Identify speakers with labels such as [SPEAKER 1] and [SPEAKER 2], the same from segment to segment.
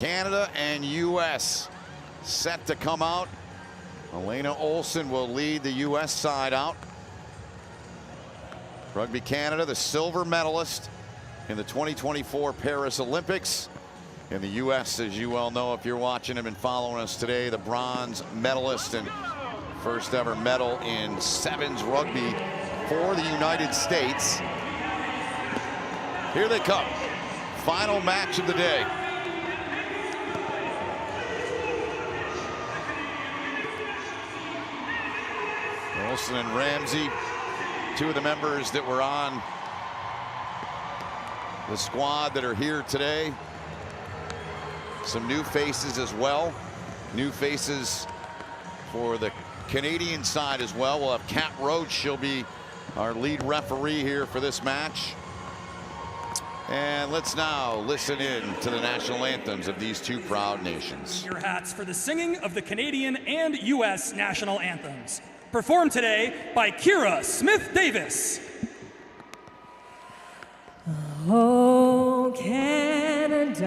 [SPEAKER 1] Canada and U.S. set to come out. Elena Olsen will lead the U.S. side out. Rugby Canada, the silver medalist in the 2024 Paris Olympics. In the U.S., as you well know if you're watching and been following us today, the bronze medalist and first ever medal in sevens rugby for the United States. Here they come. Final match of the day. Olsen and Ramsey, two of the members that were on the squad that are here today. Some new faces as well. New faces for the Canadian side as well. We'll have Kat Roach. She'll be our lead referee here for this match. And let's now listen in to the national anthems of these two proud nations.
[SPEAKER 2] Your hats for the singing of the Canadian and U.S. national anthems. Performed today by Kira Smith-Davis.
[SPEAKER 3] Oh, Canada,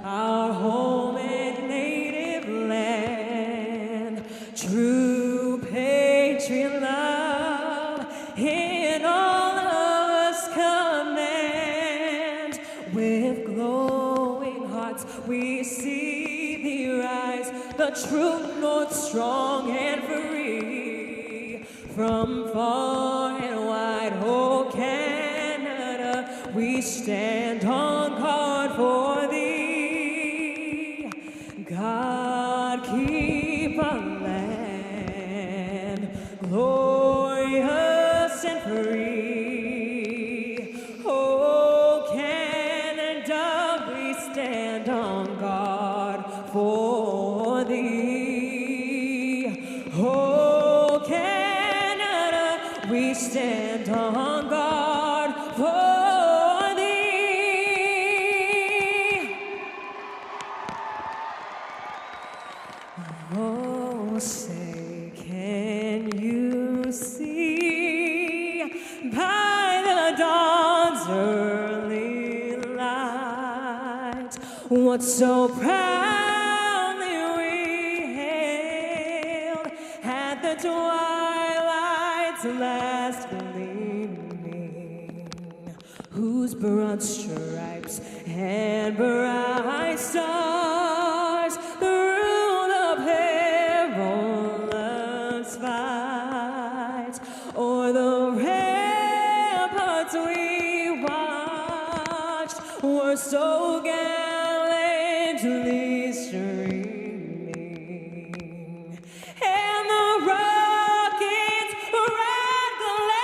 [SPEAKER 3] our home and native land, true patriot love in all of us command. With glowing hearts we see thee rise, the true north strong and free. From far and wide, oh Canada, we stand on guard for thee. God keep our land glorious and free. Oh Canada, we stand on guard for thee. Oh Canada, we stand on guard for thee. Oh, say, can you see by the dawn's early light what so proudly we hailed at the twilight's last gleaming, whose broad stripes and bright stars through the perilous fight o'er the ramparts we watched were so gallantly streaming, and the rockets red glare,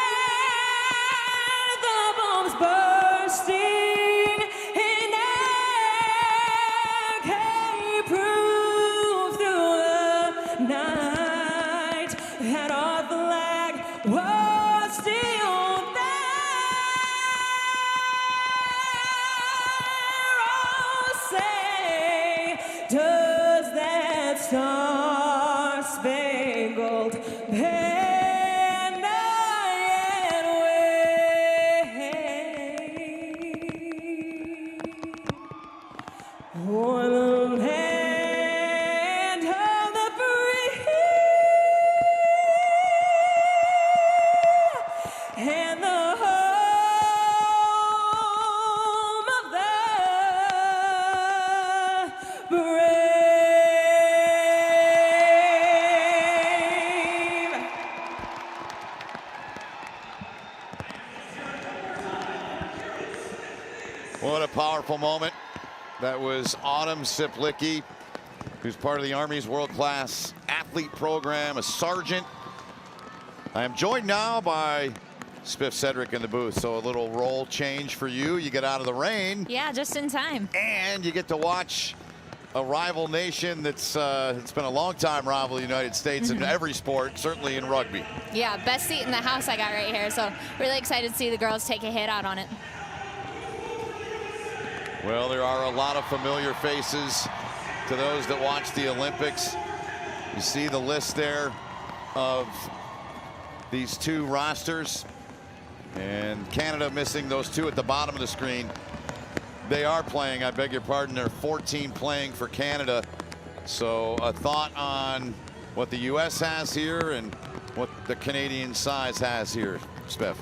[SPEAKER 3] the bombs bursting in air came proof through the night that our flag was still there. Oh, say, does that star-spangled banner yet wave o'er the land of the free and the home of the brave?
[SPEAKER 1] What a powerful moment. That was Autumn Siplicki, who's part of the Army's world-class athlete program, a sergeant. I am joined now by Spiff Cedric in the booth. So a little role change for you. You get out of the rain.
[SPEAKER 4] Yeah, just in time.
[SPEAKER 1] And you get to watch a rival nation that's it's been a long time rival, the United States, in every sport, certainly in rugby.
[SPEAKER 4] Yeah, best seat in the house I got right here. So really excited to see the girls take a hit out on it.
[SPEAKER 1] Well, there are a lot of familiar faces to those that watch the Olympics. You see the list there of these two rosters. And Canada missing those two at the bottom of the screen. They are playing, I beg your pardon. They're 14 playing for Canada. So a thought on what the U.S. has here and what the Canadian side has here, Spiff.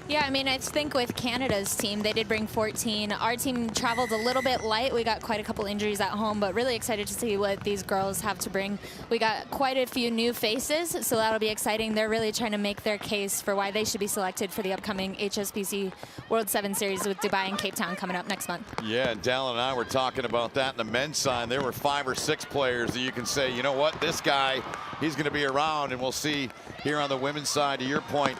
[SPEAKER 4] Yeah, I mean, I think with Canada's team, they did bring 14. Our team traveled a little bit light. We got quite a couple injuries at home, but really excited to see what these girls have to bring. We got quite a few new faces, so that'll be exciting. They're really trying to make their case for why they should be selected for the upcoming HSBC World 7 Series with Dubai and Cape Town coming up next month.
[SPEAKER 1] Yeah, and Dallin and I were talking about that in the men's side. There were 5 or 6 players that you can say, you know what, this guy, he's going to be around, and we'll see here on the women's side, to your point,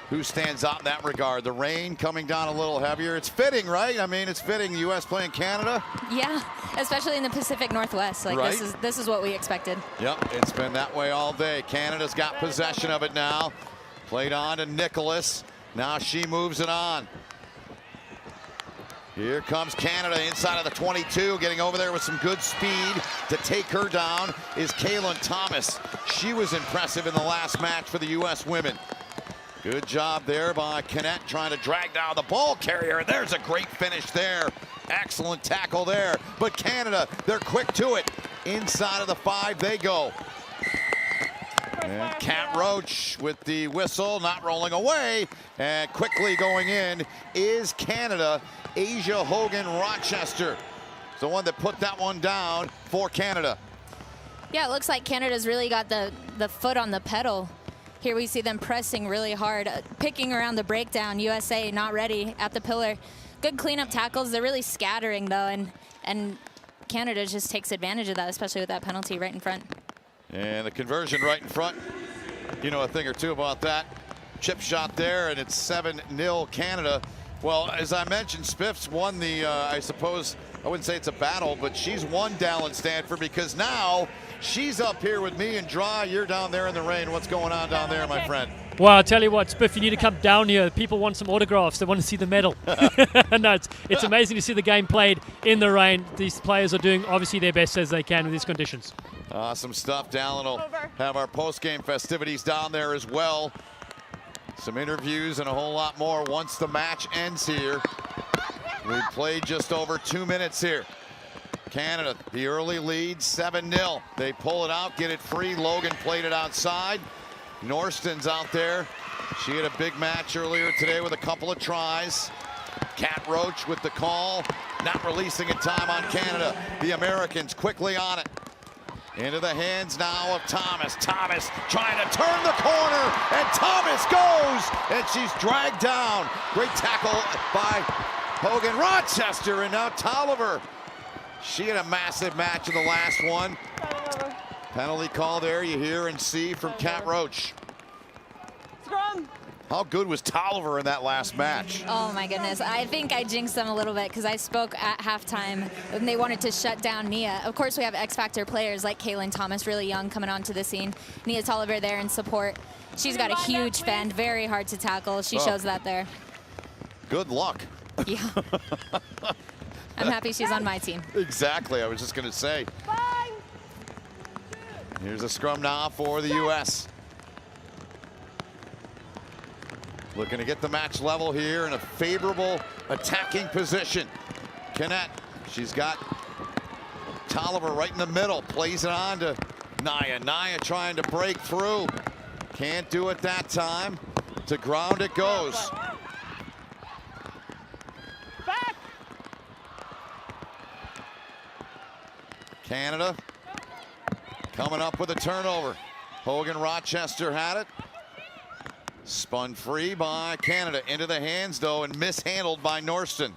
[SPEAKER 1] who stands out in that regard. The rain coming down a little heavier. It's fitting, right? I mean, it's fitting. The U.S. playing Canada.
[SPEAKER 4] Yeah, especially in the Pacific Northwest. Like,
[SPEAKER 1] right?
[SPEAKER 4] This is what we expected.
[SPEAKER 1] Yep, it's been that way all day. Canada's got possession of it now. Played on to Nicholas. Now she moves it on. Here comes Canada inside of the 22, getting over there with some good speed to take her down is Kaylin Thomas. She was impressive in the last match for the U.S. women. Good job there by Canet trying to drag down the ball carrier. There's a great finish there. Excellent tackle there. But Canada, they're quick to it. Inside of the 5 they go. And Kat Roach with the whistle, not rolling away. And quickly going in is Canada. Asia Hogan Rochester. It's the one that put that one down for Canada.
[SPEAKER 4] Yeah, it looks like Canada's really got the foot on the pedal. Here we see them pressing really hard, picking around the breakdown. USA not ready at the pillar. Good cleanup tackles. They're really scattering, though, and Canada just takes advantage of that, especially with that penalty right in front.
[SPEAKER 1] And the conversion right in front. You know a thing or two about that. Chip shot there, and it's 7-0 Canada. Well, as I mentioned, Spiff's won the, I suppose, I wouldn't say it's a battle, but she's won Dallin Stanford because now she's up here with me and Dry. You're down there in the rain. What's going on down there, my friend?
[SPEAKER 5] Well, I'll tell you what, Spiff, you need to come down here. People want some autographs. They want to see the medal. No, it's amazing to see the game played in the rain. These players are doing, obviously, their best as they can in these conditions.
[SPEAKER 1] Awesome stuff. Dallin will have our post-game festivities down there as well. Some interviews and a whole lot more once the match ends here. We've played just over 2 minutes here. Canada, the early lead, 7-0. They pull it out, get it free. Logan played it outside. Norston's out there. She had a big match earlier today with a couple of tries. Kat Roach with the call, not releasing in time on Canada. The Americans quickly on it. Into the hands now of Thomas. Thomas trying to turn the corner, and Thomas goes, and she's dragged down. Great tackle by Hogan Rochester, and now Tolliver. She had a massive match in the last one. Penalty call there, you hear and see from Kat Roach.
[SPEAKER 3] Scrum.
[SPEAKER 1] How good was Tolliver in that last match?
[SPEAKER 4] Oh my goodness, I think I jinxed them a little bit because I spoke at halftime and they wanted to shut down Nia. Of course, we have X-Factor players like Kaylin Thomas, really young, coming onto the scene. Nia Tolliver there in support. She's got a huge fend, very hard to tackle. She shows that there.
[SPEAKER 1] Good luck.
[SPEAKER 4] Yeah. I'm happy she's on my team.
[SPEAKER 1] Exactly, I was just going to say. Here's a scrum now for the U.S. Looking to get the match level here in a favorable attacking position. Canet, she's got Tolliver right in the middle, plays it on to Nia. Nia trying to break through. Can't do it that time. To ground it goes.
[SPEAKER 3] Back.
[SPEAKER 1] Canada coming up with a turnover. Hogan Rochester had it. Spun free by Canada. Into the hands, though, and mishandled by Norston.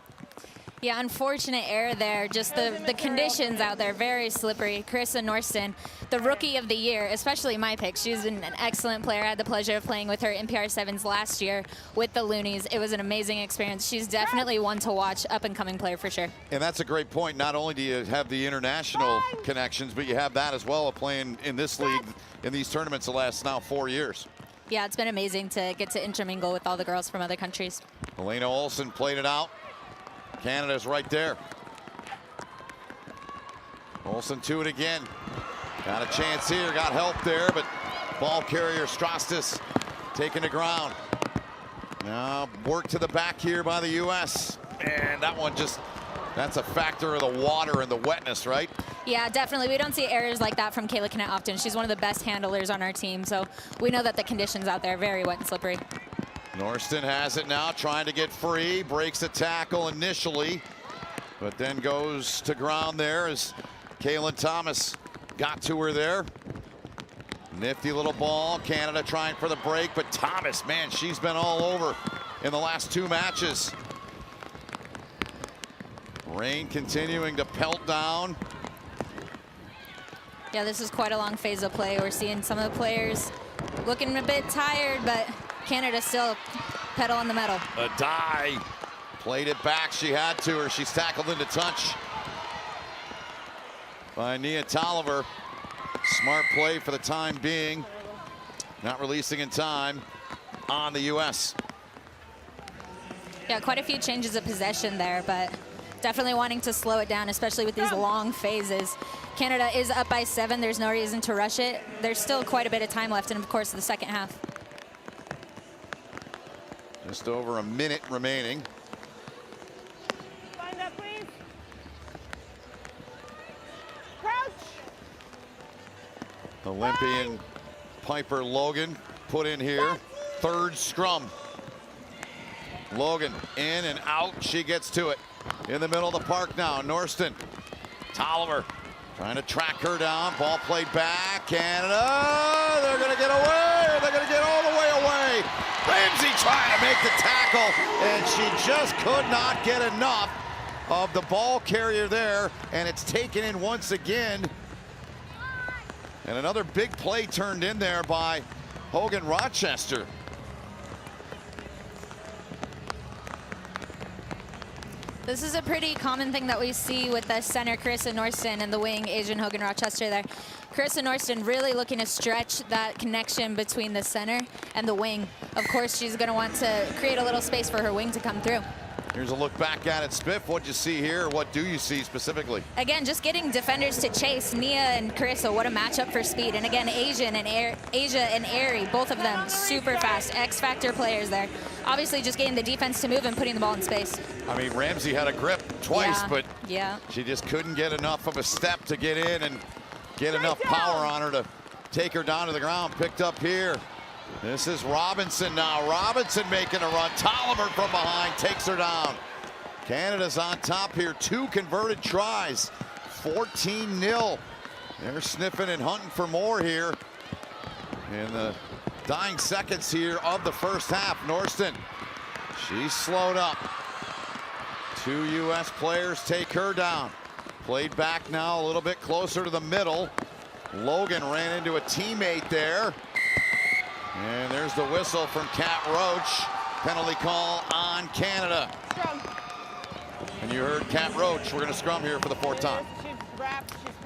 [SPEAKER 4] Yeah, unfortunate error there. Just the conditions out there, very slippery. Carissa Norston, the rookie of the year, especially my pick. She's been an excellent player. I had the pleasure of playing with her in Pr7S last year with the Loonies. It was an amazing experience. She's definitely one to watch, up-and-coming player for sure.
[SPEAKER 1] And that's a great point. Not only do you have the international connections, but you have that as well of playing in this league, in these tournaments the last now 4 years.
[SPEAKER 4] Yeah, it's been amazing to get to intermingle with all the girls from other countries.
[SPEAKER 1] Elena Olsen played it out. Canada's right there. Olsen to it again. Got a chance here, got help there, but ball carrier Strastis taking the ground. Now work to the back here by the U.S. And that one just That's a factor of the water and the wetness, right?
[SPEAKER 4] Yeah, definitely. We don't see errors like that from Kayla Kennett often. She's one of the best handlers on our team, so we know that the conditions out there are very wet and slippery.
[SPEAKER 1] Norston has it now, trying to get free, breaks a tackle initially, but then goes to ground there as Kaylin Thomas got to her there. Nifty little ball, Canada trying for the break, but Thomas, man, she's been all over in the last 2 matches. Rain continuing to pelt down.
[SPEAKER 4] Yeah, this is quite a long phase of play. We're seeing some of the players looking a bit tired, but Canada still pedal on the metal.
[SPEAKER 1] A die. Played it back. She had to, or she's tackled into touch by Nia Tolliver. Smart play for the time being. Not releasing in time on the U.S.
[SPEAKER 4] Yeah, quite a few changes of possession there, but definitely wanting to slow it down, especially with these long phases. Canada is up by 7. There's no reason to rush it. There's still quite a bit of time left in, of course, the second half.
[SPEAKER 1] Just over a minute remaining.
[SPEAKER 3] Find that, please. Crouch.
[SPEAKER 1] Olympian Piper Logan put in here. 3rd scrum. Logan in and out. She gets to it. In the middle of the park now. Norston. Tolliver trying to track her down. Ball played back. Canada. They're going to get away. They're going to get all the way away. Ramsey trying to make the tackle, and she just could not get enough of the ball carrier there, and it's taken in once again. And another big play turned in there by Hogan Rochester.
[SPEAKER 4] This is a pretty common thing that we see with the center, Carissa Norston, and the wing, Asian Hogan Rochester there. Carissa Norston really looking to stretch that connection between the center and the wing. Of course, she's going to want to create a little space for her wing to come through.
[SPEAKER 1] Here's a look back at it. Spiff, what'd you see here? What do you see specifically?
[SPEAKER 4] Again, just getting defenders to chase. Nia and Carissa, what a matchup for speed. And again, Asia and Aerie, both of them super fast, X-factor players there. Obviously, just getting the defense to move and putting the ball in space.
[SPEAKER 1] I mean, Ramsey had a grip twice, but she just couldn't get enough of a step to get in and get enough power on her to take her down to the ground. Picked up here. This is Robinson now. Robinson making a run. Tolliver from behind takes her down. Canada's on top here. 2 converted tries. 14-0. They're sniffing and hunting for more here in the dying seconds here of the first half. Norston, she's slowed up. 2 U.S. players take her down. Played back now a little bit closer to the middle. Logan ran into a teammate there. And there's the whistle from Kat Roach. Penalty call on Canada.
[SPEAKER 3] Scrum.
[SPEAKER 1] And you heard Kat Roach. We're going to scrum here for the 4th time.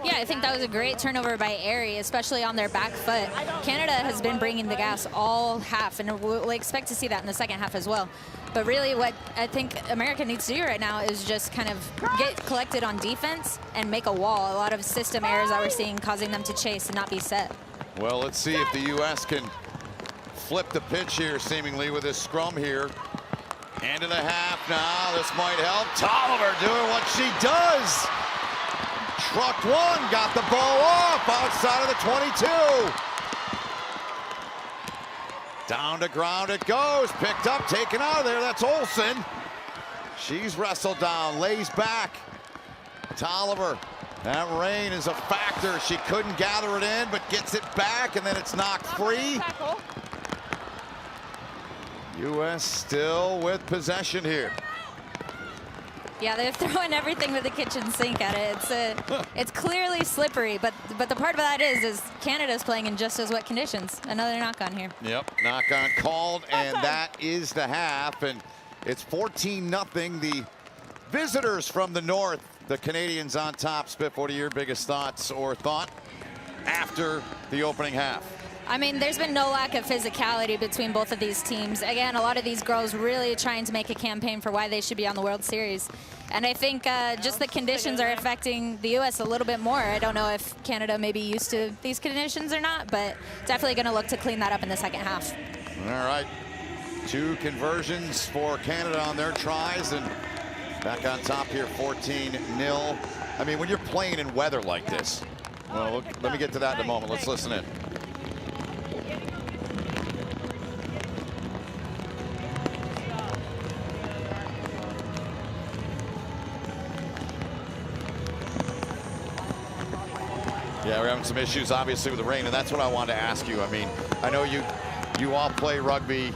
[SPEAKER 4] Yeah, I think that was a great turnover by Aerie, especially on their back foot. Canada has been bringing the gas all half, and we'll expect to see that in the second half as well. But really what I think America needs to do right now is just kind of get collected on defense and make a wall. A lot of system errors that we're seeing causing them to chase and not be set.
[SPEAKER 1] Well, let's see if the U.S. can flip the pitch here, seemingly, with this scrum here. End of the half now. This might help. Tolliver doing what she does. Trucked one, got the ball off outside of the 22. Down to ground it goes. Picked up, taken out of there. That's Olsen. She's wrestled down, lays back. Tolliver. That rain is a factor. She couldn't gather it in, but gets it back, and then it's knocked free. U.S. still with possession here.
[SPEAKER 4] Yeah, they're throwing everything with the kitchen sink at it. It's clearly slippery, but the part of that is Canada's playing in just as wet conditions. Another knock-on here.
[SPEAKER 1] Yep, knock-on called, and that is the half, and it's 14-0. The visitors from the north, the Canadians on top. Spiff, what are your biggest thoughts or thought after the opening half?
[SPEAKER 4] I mean, there's been no lack of physicality between both of these teams. Again, a lot of these girls really trying to make a campaign for why they should be on the World Series. And I think just the conditions are affecting the U.S. a little bit more. I don't know if Canada may be used to these conditions or not, but definitely going to look to clean that up in the second half.
[SPEAKER 1] All right. 2 conversions for Canada on their tries, and Back on top here, 14-0. I mean, when you're playing in weather like this, well, look, let me get to that in a moment. Let's listen in. Yeah, we're having some issues, obviously, with the rain, and that's what I wanted to ask you. I mean, I know you all play rugby.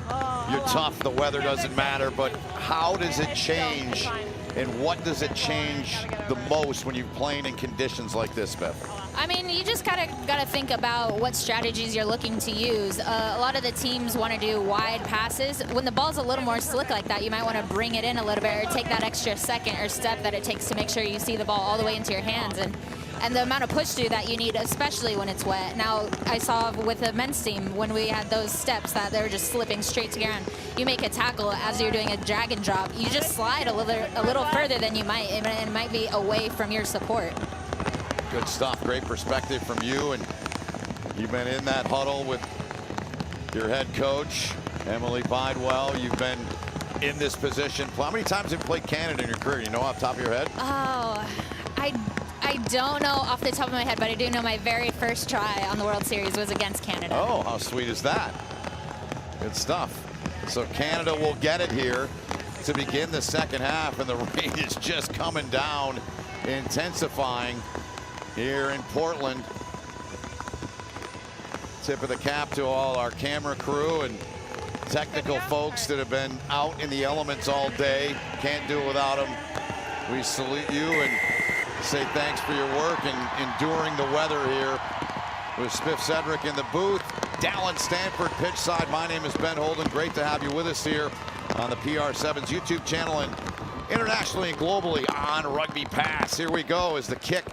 [SPEAKER 1] You're tough. The weather doesn't matter, but how does it change, and what does it change the most when you're playing in conditions like this, Beth?
[SPEAKER 4] I mean, you just gotta think about what strategies you're looking to use. A lot of the teams want to do wide passes. When the ball's a little more slick like that, you might want to bring it in a little bit or take that extra second or step that it takes to make sure you see the ball all the way into your hands. And the amount of push through that you need, especially when it's wet. Now, I saw with the men's team, when we had those steps that they were just slipping straight to ground, you make a tackle as you're doing a drag and drop. You just slide a little further than you might, and it might be away from your support.
[SPEAKER 1] Good stuff. Great perspective from you, and you've been in that huddle with your head coach, Emily Bidwell. You've been in this position. How many times have you played Canada in your career? You know off the top of your head?
[SPEAKER 4] Oh, I don't know off the top of my head, but I do know my very first try on the World Series was against Canada.
[SPEAKER 1] Oh, how sweet is that? Good stuff. So Canada will get it here to begin the second half, and the rain is just coming down, intensifying here in Portland. Tip of the cap to all our camera crew and technical folks that have been out in the elements all day. Can't do it without them. We salute you and say thanks for your work and enduring the weather here. With Spiff Cedric in the booth, Dallin Stanford pitch side. My name is Ben Holden. Great to have you with us here on the Pr7's YouTube channel and internationally and globally on Rugby Pass. Here we go as the kick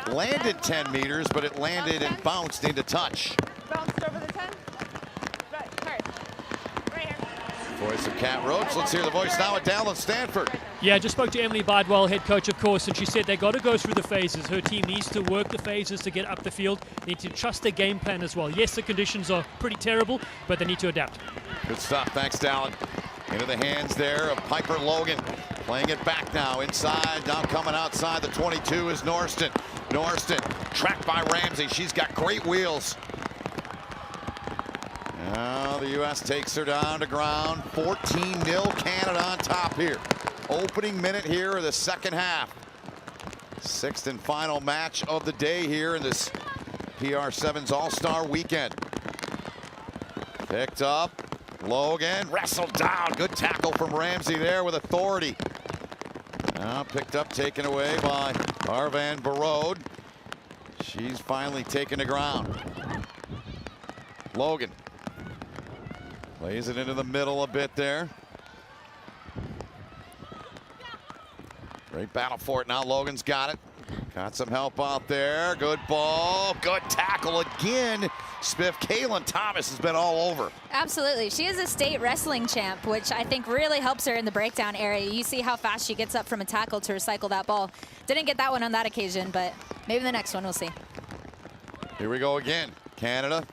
[SPEAKER 1] landed 10 meters, but it landed and bounced into touch.
[SPEAKER 3] Bounced over the 10. Right here.
[SPEAKER 1] Voice of Cat Roach. Let's hear the voice now of Dallin Stanford.
[SPEAKER 5] Yeah, I just spoke to Emily Bidwell, head coach, of course, and she said they got to go through the phases. Her team needs to work the phases to get up the field. They need to trust their game plan as well. Yes, the conditions are pretty terrible, but they need to adapt.
[SPEAKER 1] Good stuff. Thanks, Dallin. Into the hands there of Piper Logan. Playing it back now inside. Now coming outside the 22 is Norston. Norston tracked by Ramsey. She's got great wheels. Now the U.S. takes her down to ground. 14-0 Canada on top here. Opening minute here of the second half. Sixth and final match of the day here in this PR7's All-Star Weekend. Picked up. Logan wrestled down. Good tackle from Ramsey there with authority. Now picked up, taken away by Arvan Barode. She's finally taken the ground. Logan plays it into the middle a bit there. Great battle for it now. Logan's got it. Got some help out there. Good ball. Good tackle again. Spiff. Kaylin Thomas has been all over.
[SPEAKER 4] Absolutely. She is a state wrestling champ, which I think really helps her in the breakdown area. You see how fast she gets up from a tackle to recycle that ball. Didn't get that one on that occasion, but maybe the next one we'll see.
[SPEAKER 1] Here we go again. Canada.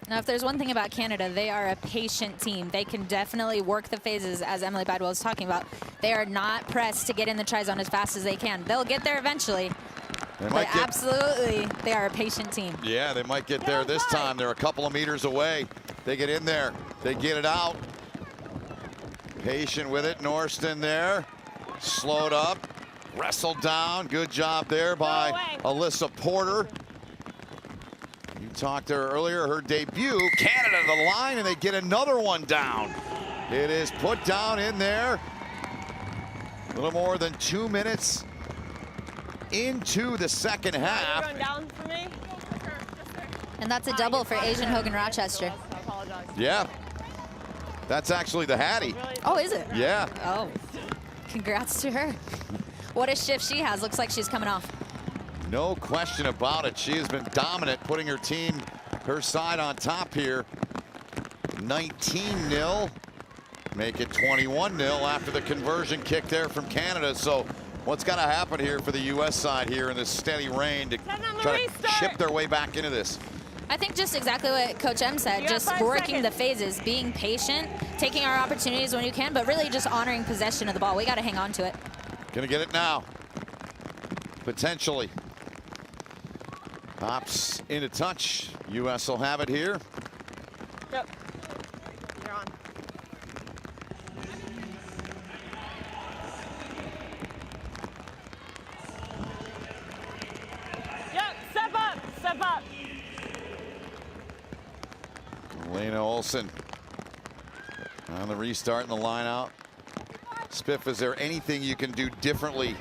[SPEAKER 4] Now, if there's one thing about Canada, they are a patient team. They can definitely work the phases, as Emily Bidwell was talking about. They are not pressed to get in the try zone as fast as they can. They'll get there eventually. But absolutely, they are a patient team.
[SPEAKER 1] Yeah, they might get there this time. They're a couple of meters away. They get in there. They get it out. Patient with it. Norston there. Slowed up. Wrestled down. Good job there by Alyssa Porter. You talked to her earlier, her debut. Canada to the line, and they get another one down. It is put down in there. A little more than 2 minutes into the second half.
[SPEAKER 3] Going down for me.
[SPEAKER 4] And that's a double for Asian Hogan Rochester.
[SPEAKER 3] I apologize.
[SPEAKER 1] Yeah. That's actually the Hattie.
[SPEAKER 4] Oh, is it?
[SPEAKER 1] Yeah.
[SPEAKER 4] Oh, congrats to her. What a shift she has. Looks like she's coming off.
[SPEAKER 1] No question about it. She has been dominant, putting her team, her side on top here. 19-0. Make it 21-0 after the conversion kick there from Canada. So what's got to happen here for the U.S. side here in this steady rain to try to chip their way back into this?
[SPEAKER 4] I think just exactly what Coach M said, just working the phases, being patient, taking our opportunities when you can, but really just honoring possession of the ball. We got to hang on to it.
[SPEAKER 1] Gonna get it now. Potentially. Hops into touch. U.S. will have it here.
[SPEAKER 3] Yep. You're on. Yep, step up, step up.
[SPEAKER 1] Elena Olsen on the restart in the line out. Spiff, is there anything you can do differently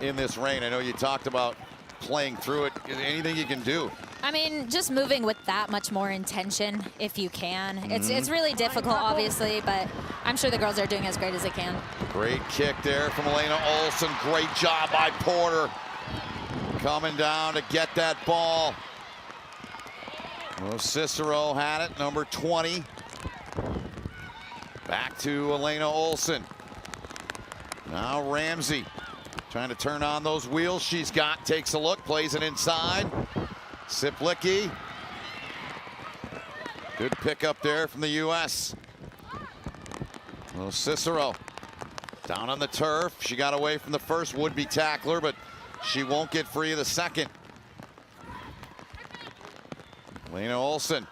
[SPEAKER 1] in this rain? I know you talked about playing through it. Is there anything you can do?
[SPEAKER 4] I mean, just moving with that much more intention if you can. It's really difficult, obviously, but I'm sure the girls are doing as great as they can. Great
[SPEAKER 1] kick there from Elena Olsen. Great job by Porter. Coming down to get that ball. Well, Cicero had it, number 20. Back to Elena Olsen. Now Ramsey trying to turn on those wheels she's got. Takes a look, plays it inside. Siplicki. Good pickup there from the U.S. Well, Cicero down on the turf. She got away from the first would-be tackler, but she won't get free of the second. Elena Olsen.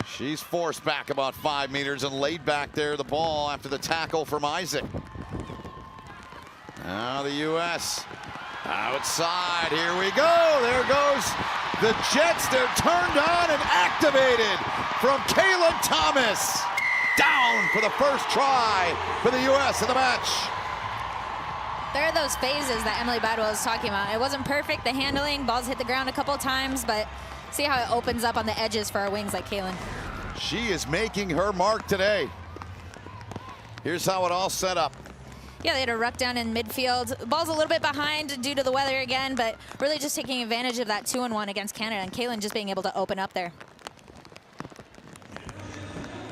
[SPEAKER 1] She's forced back about 5 meters and laid back there the ball after the tackle from Isaac. Now the U.S. outside. Here we go. There goes the Jets. They're turned on and activated from Kaylin Thomas. Down for the first try for the U.S. in the match.
[SPEAKER 4] There are those phases that Emily Badwell was talking about. It wasn't perfect, the handling, balls hit the ground a couple times, but see how it opens up on the edges for our wings like Kaylin.
[SPEAKER 1] She is making her mark today. Here's how it all set up.
[SPEAKER 4] Yeah, they had a ruck down in midfield. The ball's a little bit behind due to the weather again, but really just taking advantage of that 2-on-1 against Canada, and Kaylin just being able to open up there.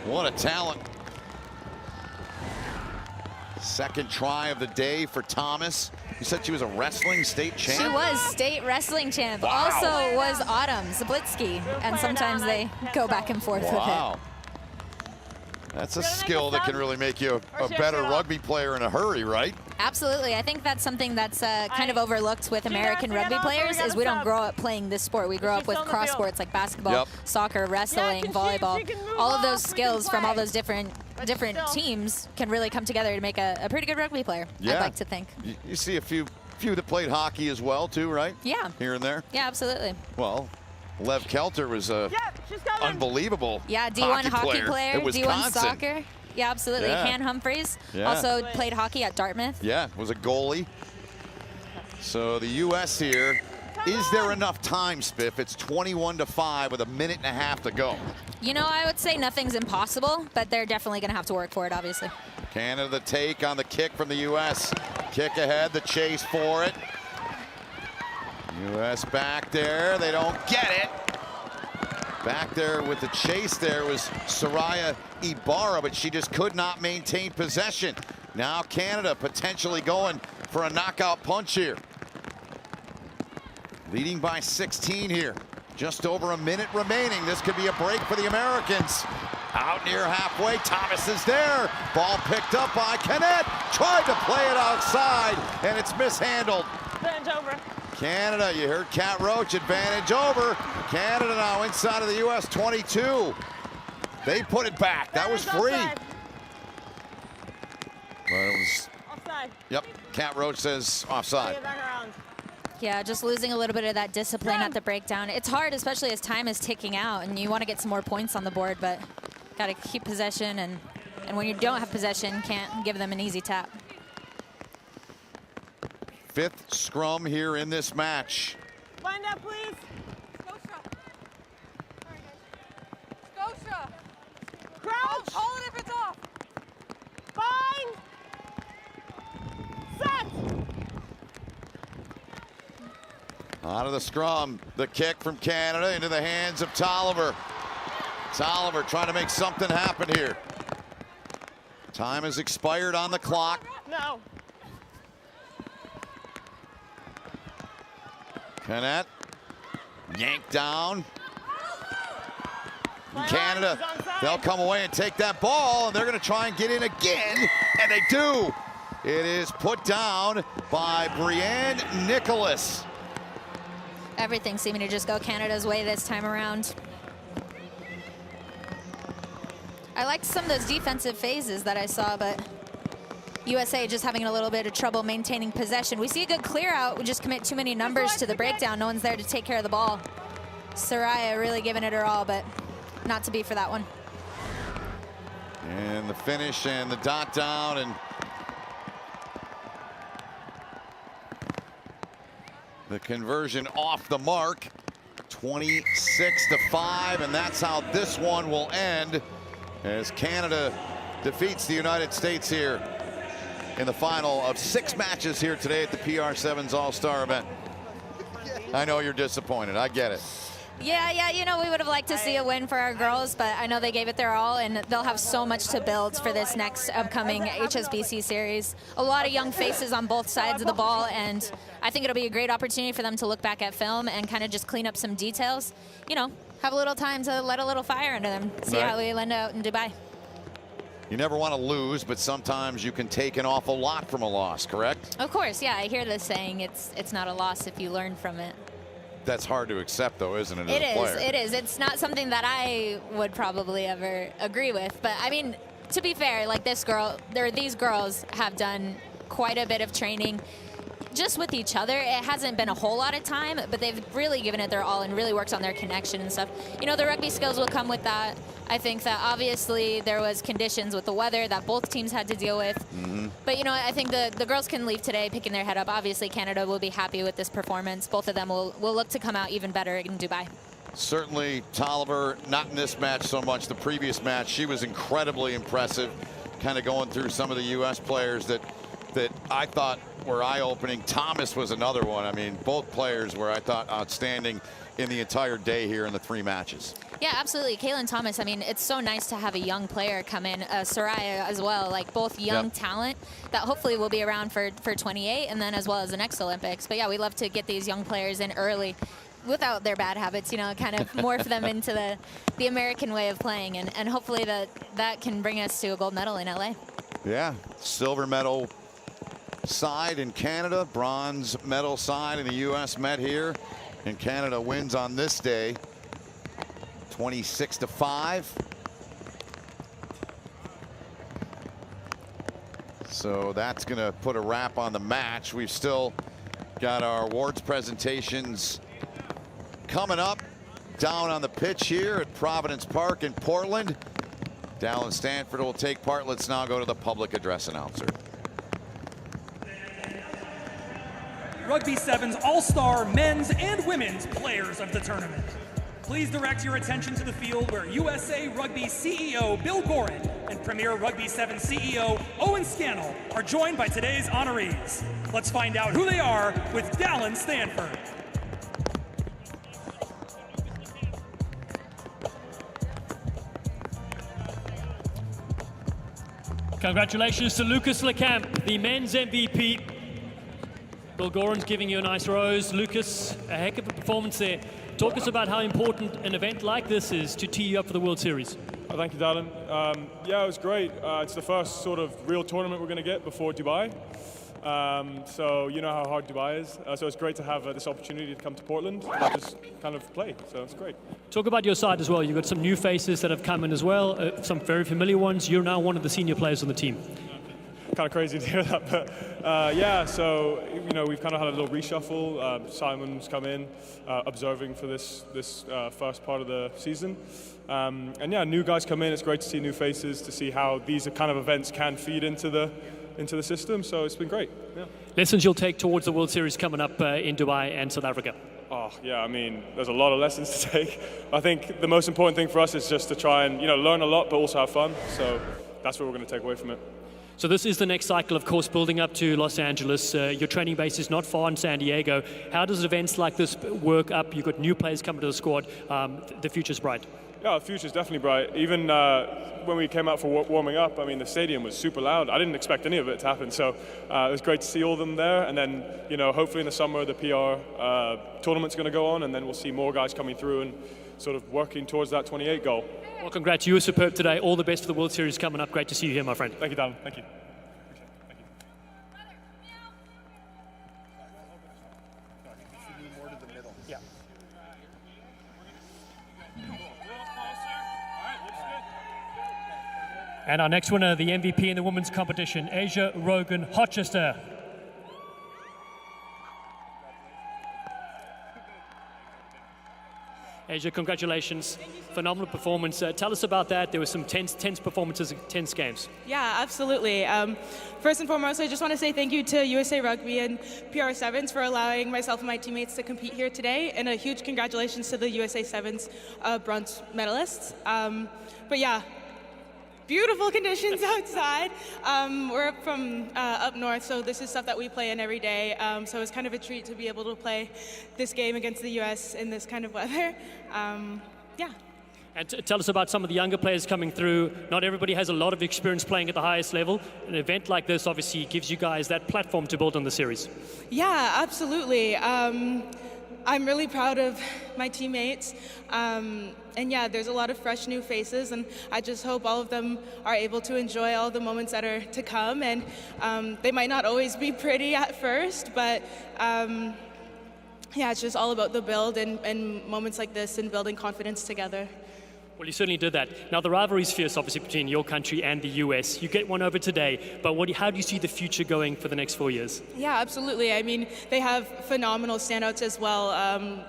[SPEAKER 1] What a talent. Second try of the day for Thomas. You said she was a wrestling state champ?
[SPEAKER 4] She was state wrestling champ.
[SPEAKER 1] Wow.
[SPEAKER 4] Also was Autumn Zablitsky, and sometimes they go back and forth with it.
[SPEAKER 1] That's a skill that can really make you a better rugby player in a hurry, right?
[SPEAKER 4] Absolutely. I think that's something that's kind of overlooked with American rugby players is we don't grow up playing this sport. We grow up with cross sports like basketball, soccer, wrestling, volleyball. All of those skills from all those different teams can really come together to make a pretty good rugby player, I'd like to think.
[SPEAKER 1] You see a few that played hockey as well, too, right?
[SPEAKER 4] Yeah.
[SPEAKER 1] Here and there?
[SPEAKER 4] Yeah, absolutely.
[SPEAKER 1] Well, Lev Kelter was a unbelievable
[SPEAKER 4] D1 hockey player, D1 soccer. Yeah, absolutely.
[SPEAKER 1] Yeah.
[SPEAKER 4] Han Humphreys also played hockey at Dartmouth.
[SPEAKER 1] Yeah, was a goalie. So the U.S. here, is there enough time, Spiff? It's 21-5 with a minute and a half to go.
[SPEAKER 4] You know, I would say nothing's impossible, but they're definitely going to have to work for it, obviously.
[SPEAKER 1] Canada the take on the kick from the U.S. Kick ahead, the chase for it. U.S. back there, they don't get it. Back there with the chase there was Soraya Ibarra, but she just could not maintain possession. Now Canada potentially going for a knockout punch here. Leading by 16 here. Just over a minute remaining. This could be a break for the Americans. Out near halfway, Thomas is there. Ball picked up by Canet. Tried to play it outside, and it's mishandled.
[SPEAKER 3] Advantage over.
[SPEAKER 1] Canada, you heard Kat Roach, advantage over. Canada now inside of the U.S. 22. They put it back. That was free.
[SPEAKER 3] Offside.
[SPEAKER 1] But it was,
[SPEAKER 3] Offside.
[SPEAKER 1] yep, Kat Roach says offside.
[SPEAKER 3] Get back around.
[SPEAKER 4] Yeah, just losing a little bit of that discipline at the breakdown. It's hard, especially as time is ticking out, and you want to get some more points on the board, but got to keep possession, and when you don't have possession, can't give them an easy tap.
[SPEAKER 1] Fifth scrum here in this match.
[SPEAKER 3] Line up, please.
[SPEAKER 6] Scotia.
[SPEAKER 3] Crouch.
[SPEAKER 6] Hold it if it's off.
[SPEAKER 3] Bind. Set.
[SPEAKER 1] Out of the scrum, the kick from Canada into the hands of Tolliver. Tolliver trying to make something happen here. Time has expired on the clock.
[SPEAKER 3] No.
[SPEAKER 1] Canet Yanked down. Canada, they'll come away and take that ball, and they're going to try and get in again, and they do. It is put down by Brianne Nicholas.
[SPEAKER 4] Everything seeming to just go Canada's way this time around. I liked some of those defensive phases that I saw, but USA just having a little bit of trouble maintaining possession. We see a good clear out. We just commit too many numbers to the breakdown. No one's there to take care of the ball. Soraya really giving it her all, but not to be for that one.
[SPEAKER 1] And the finish and the dot down, and the conversion off the mark. 26-5, and that's how this one will end as Canada defeats the United States here in the final of 6 matches here today at the Pr7S All-Star event. I know you're disappointed. I get it.
[SPEAKER 4] Yeah, you know, we would have liked to see a win for our girls, but I know they gave it their all, and they'll have so much to build for this next upcoming HSBC series. A lot of young faces on both sides of the ball, and I think it'll be a great opportunity for them to look back at film and kind of just clean up some details. You know, have a little time to let a little fire under them, see how we land out in Dubai.
[SPEAKER 1] You never want to lose, but sometimes you can take an awful lot from a loss, correct?
[SPEAKER 4] Of course, yeah, I hear this saying, it's not a loss if you learn from it.
[SPEAKER 1] That's hard to accept, though, isn't it?
[SPEAKER 4] It is. It's not something that I would probably ever agree with. But I mean, to be fair, like these girls have done quite a bit of training just with each other. It hasn't been a whole lot of time, but they've really given it their all and really worked on their connection and stuff. You know, the rugby skills will come with that. I think that obviously there was conditions with the weather that both teams had to deal with. But, you know, I think the girls can leave today picking their head up. Obviously, Canada will be happy with this performance. Both of them will look to come out even better in Dubai.
[SPEAKER 1] Certainly, Tolliver, not in this match so much. The previous match, she was incredibly impressive, kind of going through some of the U.S. players that I thought were eye-opening. Thomas was another one. I mean, both players were, I thought, outstanding in the entire day here in the 3 matches.
[SPEAKER 4] Yeah, absolutely. Kaylin Thomas, I mean, it's so nice to have a young player come in. Soraya as well, like both young talent that hopefully will be around for 28 and then as well as the next Olympics. But yeah, we love to get these young players in early without their bad habits, you know, kind of morph them into the American way of playing. And hopefully that can bring us to a gold medal in LA. Yeah,
[SPEAKER 1] silver medal side in Canada, bronze medal side in the U.S. met here. And Canada wins on this day 26-5. So that's going to put a wrap on the match. We've still got our awards presentations coming up down on the pitch here at Providence Park in Portland. Dallin Stanford will take part. Let's now go to the public address announcer.
[SPEAKER 2] Rugby 7's All-Star men's and women's players of the tournament. Please direct your attention to the field where USA Rugby CEO Bill Gorin and Premier Rugby 7 CEO Owen Scannell are joined by today's honorees. Let's find out who they are with Dallin Stanford.
[SPEAKER 5] Congratulations to Lucas Lecamp, the men's MVP. Bill Gorin's giving you a nice rose. Lucas, a heck of a performance there. Talk us about how important an event like this is to tee you up for the World Series.
[SPEAKER 6] Oh, thank you, Dallin. Yeah, it was great. It's the first sort of real tournament we're going to get before Dubai. So you know how hard Dubai is. So it's great to have this opportunity to come to Portland and just kind of play. So it's great.
[SPEAKER 5] Talk about your side as well. You've got some new faces that have come in as well, some very familiar ones. You're now one of the senior players on the team.
[SPEAKER 6] Kind of crazy to hear that, but yeah, so you know, we've kind of had a little reshuffle. Simon's come in, observing for this first part of the season, and yeah, new guys come in. It's great to see new faces, to see how these kind of events can feed into the system. So it's been great. Yeah.
[SPEAKER 5] Lessons you'll take towards the World Series coming up in Dubai and South Africa.
[SPEAKER 6] Oh yeah, I mean, there's a lot of lessons to take. I think the most important thing for us is just to try and learn a lot, but also have fun. So that's what we're going to take away from it.
[SPEAKER 5] So this is the next cycle, of course, building up to Los Angeles. Your training base is not far in San Diego. How does events like this work up? You've got new players coming to the squad. The future's bright.
[SPEAKER 6] Yeah, the future's definitely bright. Even when we came out for warming up, I mean, the stadium was super loud. I didn't expect any of it to happen, so it was great to see all of them there. And then, you know, hopefully in the summer, the PR tournament's going to go on, and then we'll see more guys coming through and sort of working towards that 28 goal.
[SPEAKER 5] Well, congrats. You were superb today. All the best for the World Series coming up. Great to see you here, my friend.
[SPEAKER 6] Thank you, Dallin. Thank you.
[SPEAKER 5] And our next winner, the MVP in the women's competition, Asia Rogan Hochester. Asia, congratulations. Phenomenal performance. Tell us about that. There were some tense performances, tense games.
[SPEAKER 7] Yeah, absolutely. First and foremost, I just want to say thank you to USA Rugby and Pr7S for allowing myself and my teammates to compete here today, and a huge congratulations to the USA Sevens bronze medalists. But yeah, beautiful conditions outside. We're up from up north, so this is stuff that we play in every day. So it's kind of a treat to be able to play this game against the US in this kind of weather. Yeah.
[SPEAKER 5] And tell us about some of the younger players coming through. Not everybody has a lot of experience playing at the highest level. An event like this obviously gives you guys that platform to build on the series.
[SPEAKER 7] Yeah, absolutely. I'm really proud of my teammates. And yeah, there's a lot of fresh new faces, and I just hope all of them are able to enjoy all the moments that are to come. And they might not always be pretty at first, but yeah, it's just all about the build and moments like this and building confidence together.
[SPEAKER 5] Well, you certainly did that. Now, the rivalry is fierce, obviously, between your country and the US. You get one over today, but how do you see the future going for the next 4 years?
[SPEAKER 7] Yeah, absolutely. I mean, they have phenomenal standouts as well.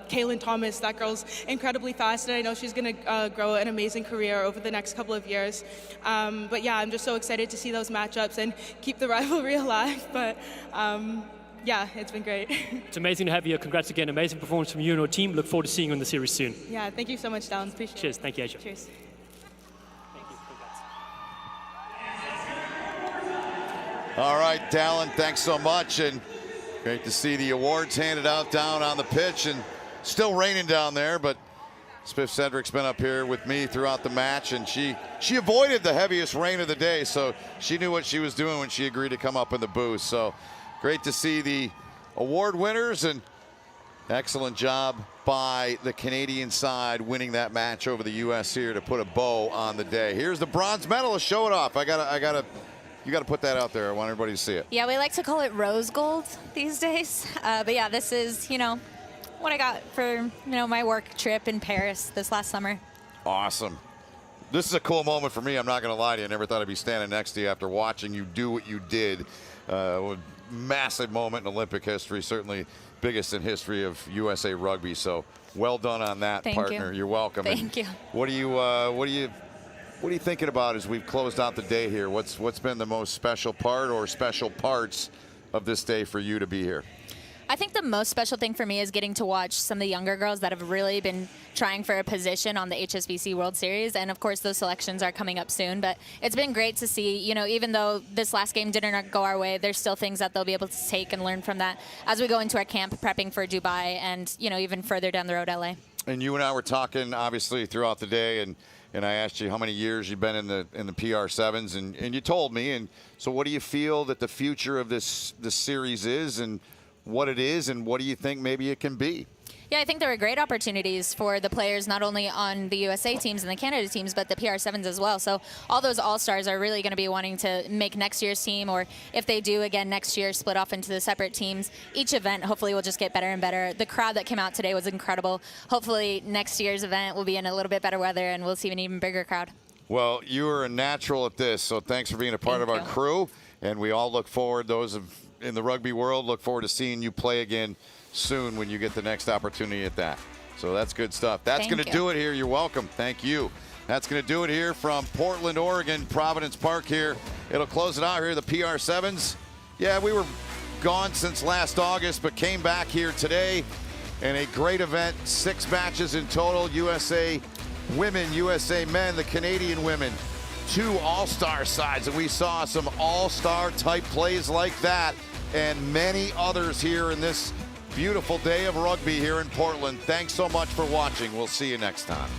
[SPEAKER 7] Kaylin Thomas, that girl's incredibly fast, and I know she's going to grow an amazing career over the next couple of years. But yeah, I'm just so excited to see those matchups and keep the rivalry alive. But yeah, it's been great.
[SPEAKER 5] It's amazing to have you. Congrats again. Amazing performance from you and your team. Look forward to seeing you in the series soon.
[SPEAKER 7] Yeah, thank you so much, Dallin. Appreciate it.
[SPEAKER 5] Cheers. Thank you, Asia.
[SPEAKER 7] Cheers.
[SPEAKER 5] Thank you. Congrats.
[SPEAKER 1] All right, Dallin, thanks so much. And great to see the awards handed out down on the pitch. And still raining down there, but Spiff Cedric's been up here with me throughout the match, and she avoided the heaviest rain of the day, so she knew what she was doing when she agreed to come up in the booth. So great to see the award winners, and excellent job by the Canadian side winning that match over the US here to put a bow on the day. Here's the bronze medalist. Show it off. You gotta put that out there. I want everybody to see it.
[SPEAKER 4] Yeah, we like to call it rose gold these days. But yeah, this is, what I got for, my work trip in Paris this last summer.
[SPEAKER 1] Awesome. This is a cool moment for me. I'm not gonna lie to you. I never thought I'd be standing next to you after watching you do what you did. Massive moment in Olympic history, certainly biggest in history of USA Rugby. So well done on that, partner. You're welcome.
[SPEAKER 4] Thank you.
[SPEAKER 1] What are you thinking about as we've closed out the day here? What's been the most special part or special parts of this day for you to be here?
[SPEAKER 4] I think the most special thing for me is getting to watch some of the younger girls that have really been trying for a position on the HSBC World Series. And of course, those selections are coming up soon. But it's been great to see, even though this last game didn't go our way, there's still things that they'll be able to take and learn from that as we go into our camp prepping for Dubai and, even further down the road, LA.
[SPEAKER 1] And you and I were talking, obviously, throughout the day, and I asked you how many years you've been in the PR7s, and you told me. And so what do you feel that the future of this series is, and what it is, and what do you think maybe it can be?
[SPEAKER 4] Yeah, I think there were great opportunities for the players, not only on the USA teams and the Canada teams, but the PR7s as well. So all those all-stars are really going to be wanting to make next year's team, or if they do again next year, split off into the separate teams. Each event hopefully will just get better and better. The crowd that came out today was incredible. Hopefully next year's event will be in a little bit better weather and we'll see an even bigger crowd.
[SPEAKER 1] Well, you are a natural at this, so thanks for being a part of our crew. And we all look forward, those in the rugby world, look forward to seeing you play again soon when you get the next opportunity at that. So that's good stuff. That's going to do it here. You're welcome. Thank you. That's going to do it here from Portland, Oregon, Providence Park here. It'll close it out here, the PR7s. Yeah, we were gone since last August, but came back here today. And a great event, 6 matches in total. USA women, USA men, the Canadian women. 2 all-star sides, and we saw some all-star type plays like that and many others here in this beautiful day of rugby here in Portland. Thanks so much for watching. We'll see you next time.